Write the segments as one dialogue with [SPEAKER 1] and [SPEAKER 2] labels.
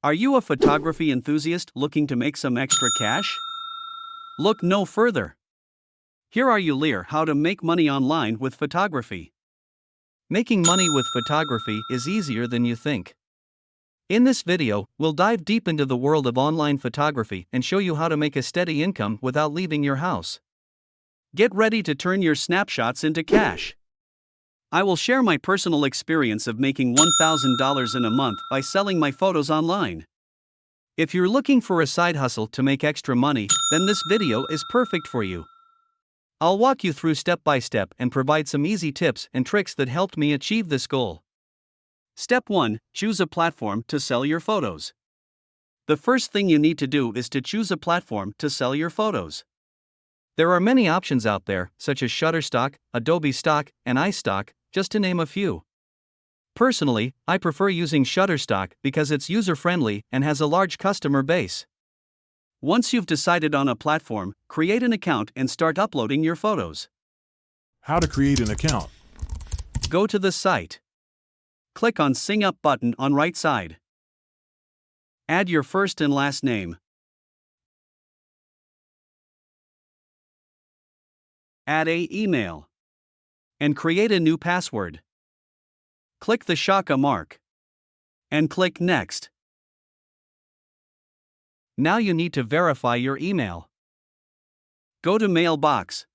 [SPEAKER 1] Are you a photography enthusiast looking to make some extra cash? Look no further. Here are you learn how to make money online with photography. Making money with photography is easier than you think. In this video, we'll dive deep into the world of online photography and show you how to make a steady income without leaving your house. Get ready to turn your snapshots into cash. I will share my personal experience of making $1,000 in a month by selling my photos online. If you're looking for a side hustle to make extra money, then this video is perfect for you. I'll walk you through step by step and provide some easy tips and tricks that helped me achieve this goal. Step 1. Choose a platform to sell your photos. The first thing you need to do is to choose a platform to sell your photos. There are many options out there, such as Shutterstock, Adobe Stock, and iStock, just to name a few. Personally, I prefer using Shutterstock because it's user-friendly and has a large customer base. Once you've decided on a platform, create an account and start uploading your photos.
[SPEAKER 2] How to create an account.
[SPEAKER 1] Go to the site. Click on Sign Up button on right side. Add your first and last name. Add an email. And create a new password. Click the Shaka mark. And click Next. Now you need to verify your email. Go to Mailbox.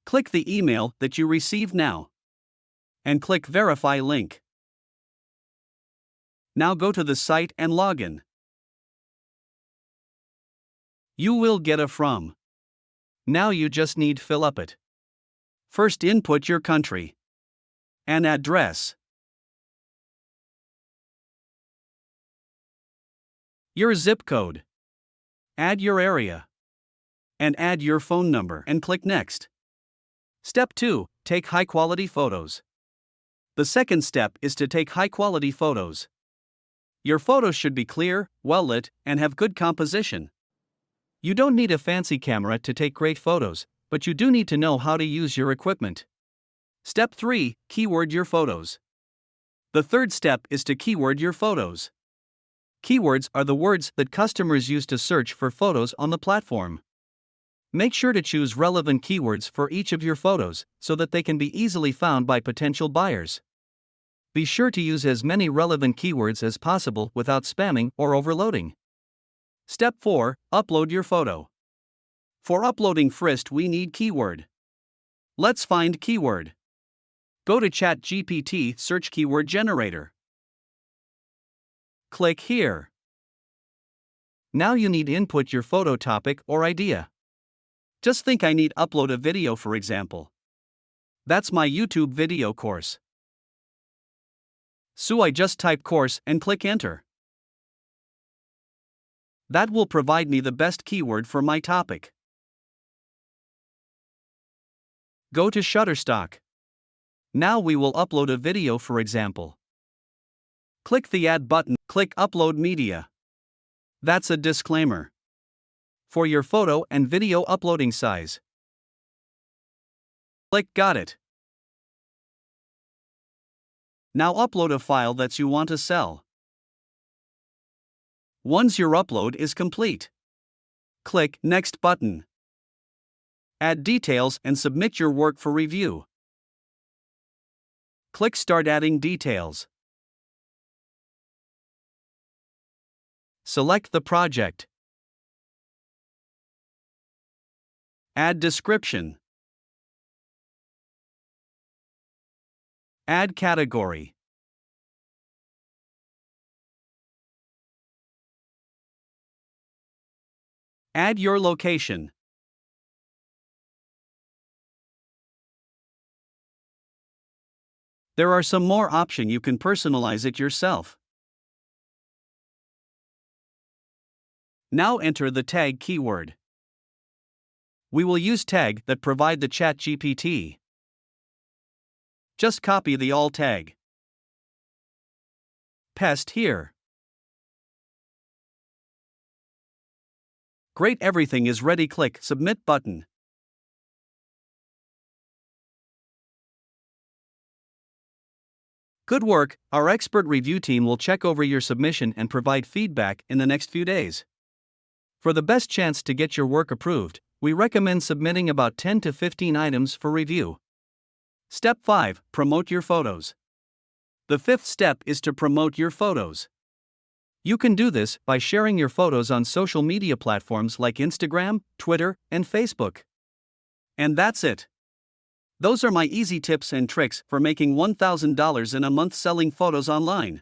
[SPEAKER 1] Click the email that you received now. And click Verify link. Now go to the site and log in. You will get a from. Now you just need fill up it. First input your country. An address. Your zip code. Add your area. And add your phone number and click Next. Step 2. Take high quality photos. The second step is to take high quality photos. Your photos should be clear, well lit, and have good composition. You don't need a fancy camera to take great photos, but you do need to know how to use your equipment. Step 3. Keyword your photos. The third step is to keyword your photos. Keywords are the words that customers use to search for photos on the platform. Make sure to choose relevant keywords for each of your photos so that they can be easily found by potential buyers. Be sure to use as many relevant keywords as possible without spamming or overloading. Step 4. Upload your photo. For uploading first we need keyword. Let's find keyword. Go to ChatGPT search keyword generator. Click here. Now you need input your photo topic or idea. Just think I need upload a video for example. That's my YouTube video course. So I just type course and click enter. That will provide me the best keyword for my topic. Go to Shutterstock. Now we will upload a video for example. Click the add button, click upload media. That's a disclaimer. For your photo and video uploading size. Click got it. Now upload a file that you want to sell. Once your upload is complete, click Next button. Add details and submit your work for review. Click Start adding details. Select the project. Add description. Add category. Add your location. There are some more options you can personalize it yourself. Now enter the tag keyword. We will use tag that provide the ChatGPT. Just copy the all tag. Paste here. Great, everything is ready. Click Submit button. Good work, our expert review team will check over your submission and provide feedback in the next few days. For the best chance to get your work approved, we recommend submitting about 10 to 15 items for review. Step 5. Promote your photos. The fifth step is to promote your photos. You can do this by sharing your photos on social media platforms like Instagram, Twitter, and Facebook. And that's it. Those are my easy tips and tricks for making $1,000 in a month selling photos online.